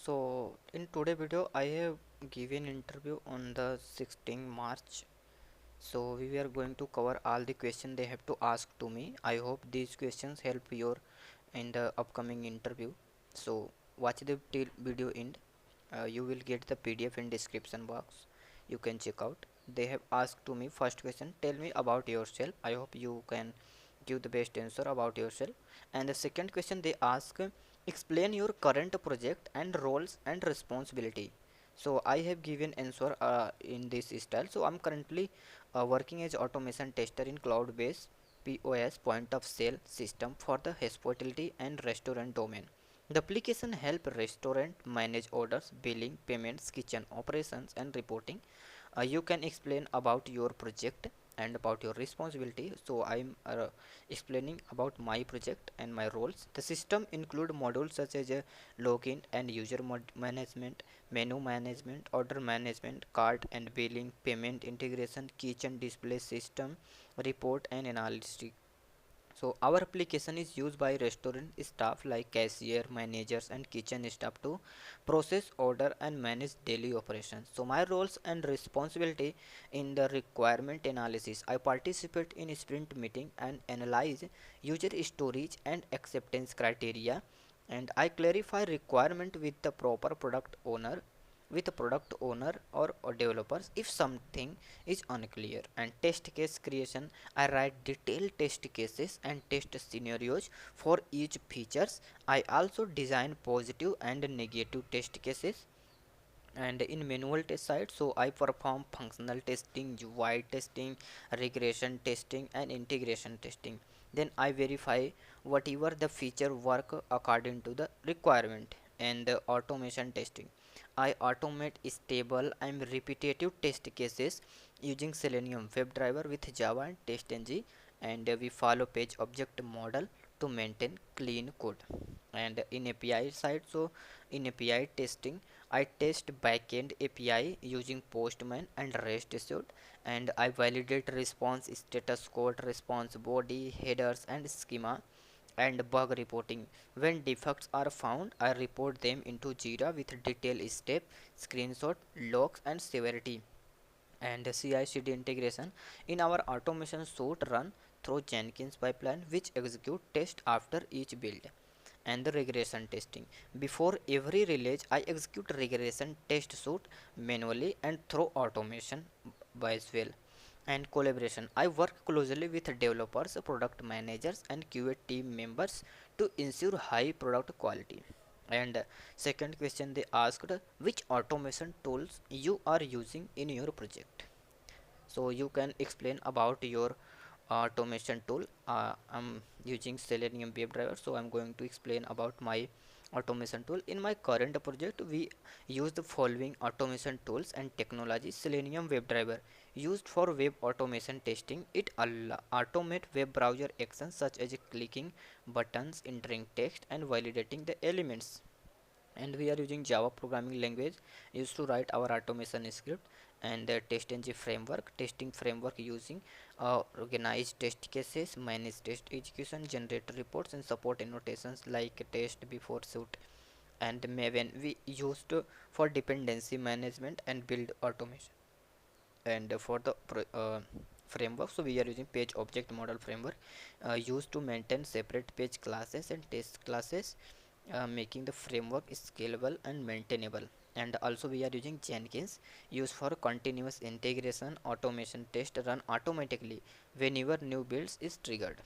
So in today video I have given interview on the 16 March. So we are going to cover all the questions they have to ask to me. I hope these questions help your in the upcoming interview. So watch the till video end. You will get the PDF in description box. You can check out. They have asked to me first question, tell me about yourself. I hope you can give the best answer about yourself. And the second question they ask, explain your current project and roles and responsibility. So I have given answer in this style. So I'm currently working as automation tester in cloud based POS point of sale system for the hospitality and restaurant domain. The application help restaurant manage orders, billing, payments, kitchen operations and reporting. You can explain about your project and about your responsibility. So I'm explaining about my project and my roles. The system include modules such as login and user management, menu management, order management, cart and billing, payment integration, kitchen display system, report and analytics. So our application is used by restaurant staff like cashier, managers and kitchen staff to process order and manage daily operations. So my roles and responsibility in the requirement analysis. I participate in sprint meeting and analyze user storage and acceptance criteria, and I clarify requirement with the proper product owner, or developers if something is unclear. And test case creation, I write detailed test cases and test scenarios for each features. I also design positive and negative test cases. And in manual test side, so I perform functional testing, UI testing, regression testing and integration testing. Then I verify whatever the feature work according to the requirement. And automation testing, I automate stable and repetitive test cases using Selenium WebDriver with Java and TestNG. And we follow page object model to maintain clean code. And in API side, so in API testing, I test backend API using Postman and REST assured. And I validate response status code, response body, headers and schema. And bug reporting, when defects are found, I report them into Jira with detailed step, screenshot, logs and severity. And CI/CD integration, in our automation suite run through Jenkins pipeline which execute test after each build. And the regression testing, before every release I execute regression test suite manually and through automation as well. And collaboration, I work closely with developers, product managers and QA team members to ensure high product quality. And second question they asked, which automation tools you are using in your project. So you can explain about your automation tool. I'm using Selenium WebDriver, so I'm going to explain about my automation tool. In my current project, we use the following automation tools and technologies. Selenium WebDriver, used for web automation testing. It automate web browser actions such as clicking buttons, entering text and validating the elements. And we are using Java programming language used to write our automation script. And the TestNG framework, testing framework using organize test cases, manage test execution, generate reports and support annotations like test before suit. And Maven we used for dependency management and build automation. And for the framework, so we are using page object model framework used to maintain separate page classes and test classes, making the framework scalable and maintainable. And also we are using Jenkins, used for continuous integration automation, test run automatically whenever new builds is triggered.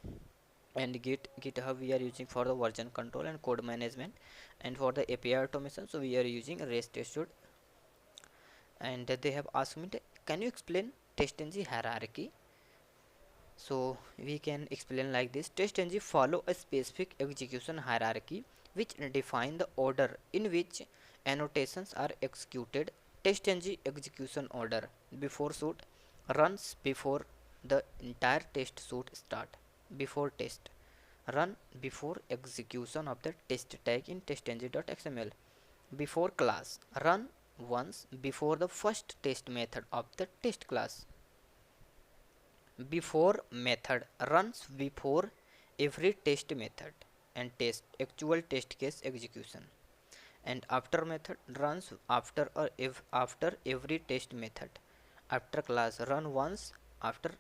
And GitHub we are using for the version control and code management. And for the API automation, so we are using REST assured. And they have asked me, can you explain TestNG hierarchy? So we can explain like this: TestNG follow a specific execution hierarchy which define the order in which annotations are executed. TestNG execution order: before suite runs before the entire test suite start. Before test run before execution of the test tag in testng.xml. Before class run once before the first test method of the test class. Before method runs before every test method and test actual test case execution. And after method runs after or if after every test method. After class run once after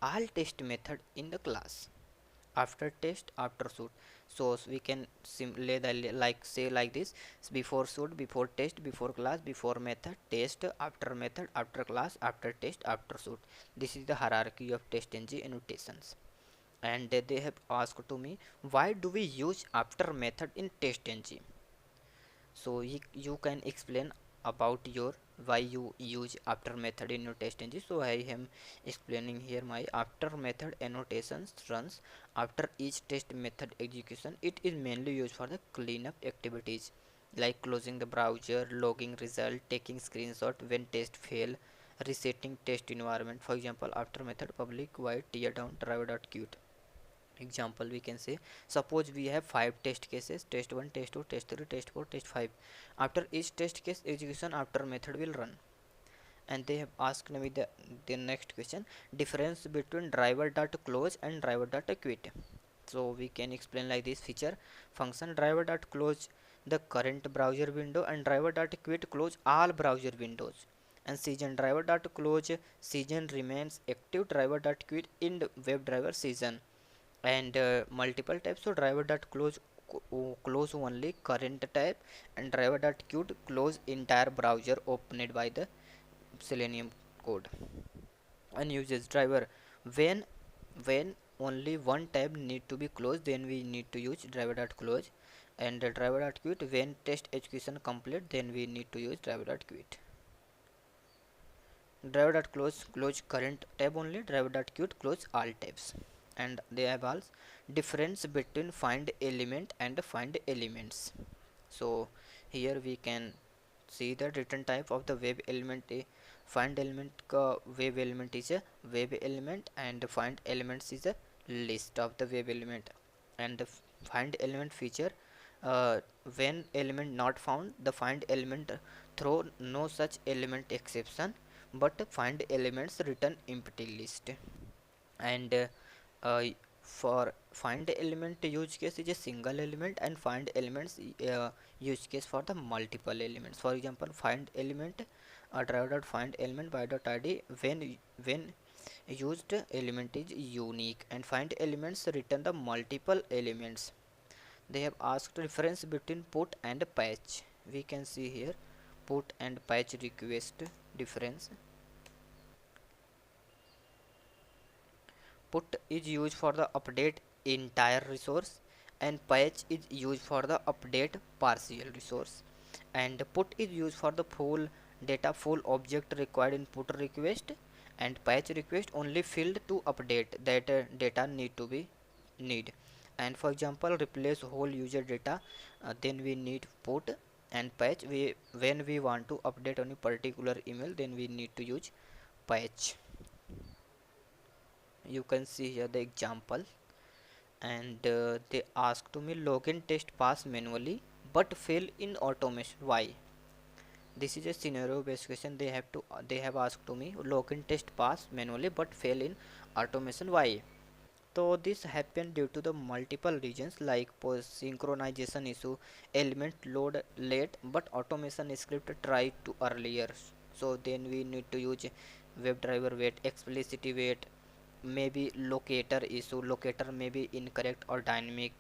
all test method in the class. After test after shoot. So we can simply like say like this: before shoot, before test, before class, before method, test, method, after class, after test, after shoot. This is the hierarchy of TestNG annotations. And they have asked to me, why do we use after method in TestNG? So you can explain about your why you use after method in your TestNG. So I am explaining here my after method annotations runs after each test method execution. It is mainly used for the cleanup activities like closing the browser, logging result, taking screenshot when test fail, resetting test environment. For example, after method public void teardown driver.qt. Example, we can say, suppose we have 5 test cases: test 1, test 2, test 3, test 4, test 5. After each test case execution, after method will run. And they have asked me the next question: difference between driver.close and driver.quit. So we can explain like this: feature function driver.close the current browser window, and driver.quit close all browser windows. And season driver.close season remains active, driver.quit in the WebDriver season. And multiple types. So driver.close close only current tab, and driver.quit close entire browser opened by the Selenium code. And uses driver when only one tab need to be closed, then we need to use driver.close. And driver.quit when test execution complete, then we need to use driver.quit. Driver.close close current tab only, driver.quit close all tabs. And they have also difference between find element and find elements. So here we can see the written type of the web element. Find element web element is a web element, and find elements is a list of the web element. And the find element feature, when element not found, the find element throw no such element exception, but find elements return empty list. And uh, for find element use case is a single element, and find elements use case for the multiple elements. For example, find element driver.find element by dot id when used element is unique, and find elements return the multiple elements. They have asked difference between put and patch. We can see here put and patch request difference. Put is used for the update entire resource, and patch is used for the update partial resource. And put is used for the full data, full object required in put request, and patch request only field to update that data need to be need. And for example, replace whole user data, then we need put. And patch, we when we want to update on a particular email, then we need to use patch. You can see here the example. And they ask to me login test pass manually but fail in automation, why? This is a scenario based question. They have asked to me login test pass manually but fail in automation, why? So this happened due to the multiple reasons like synchronization issue, element load late, but automation script tried to earlier. So then we need to use WebDriver wait, explicit wait, maybe locator issue, locator may be incorrect or dynamic,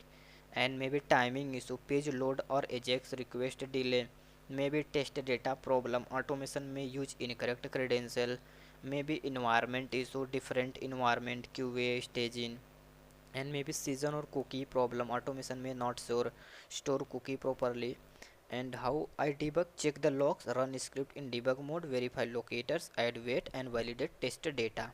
and maybe timing issue, page load or ajax request delay, maybe test data problem, automation may use incorrect credential, maybe environment issue, different environment QA staging, and maybe season or cookie problem, automation may not store cookie properly. And how I debug: check the logs, run script in debug mode, verify locators, add wait, and validate test data.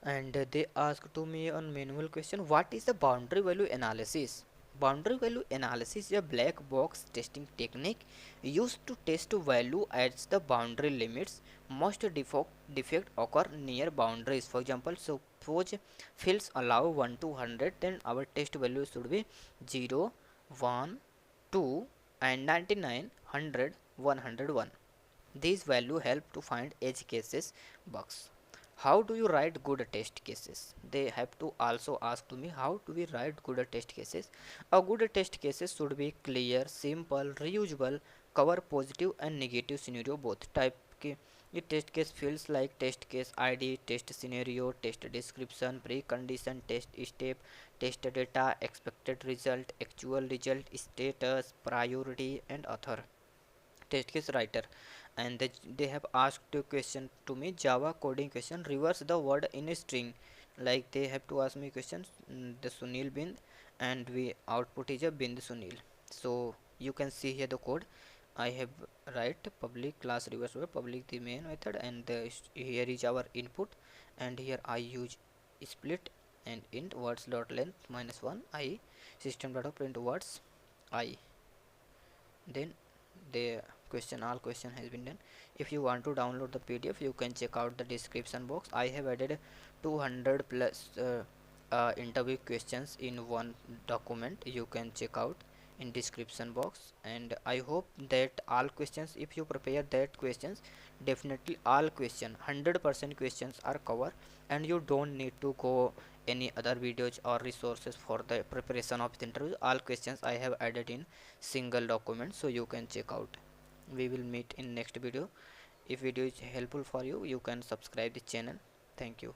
And they asked to me on manual question, what is the boundary value analysis? Boundary value analysis is a black box testing technique used to test value as the boundary limits. Most defect occur near boundaries. For example, suppose fields allow 1 to 100, then our test value should be 0, 1, 2, and 99, 100, 101. These value help to find edge cases bugs. How do you write good test cases? They have to also ask to me, how do we write good test cases? A good test cases should be clear, simple, reusable, cover positive and negative scenario both type के ये test case feels like test case ID, test scenario, test description, precondition, test step, test data, expected result, actual result, status, priority and author. Test case writer, and they have asked a question to me, Java coding question, reverse the word in a string. Like they have to ask me questions, the Sunil Bind, and we output is a Bind Sunil. So you can see here the code. I have write public class reverse word, public the main method, and here is our input, and here I use split and int words dot length -1 I system dot print words I. Then the question, all question has been done. If you want to download the PDF, you can check out the description box. I have added 200 plus interview questions in one document. You can check out in description box, and I hope that all questions, if you prepare that questions, definitely all question 100% questions are covered, and you don't need to go any other videos or resources for the preparation of the interview. All questions I have added in single document, so you can check out. We will meet in next video. If video is helpful for you, you can subscribe the channel. Thank you.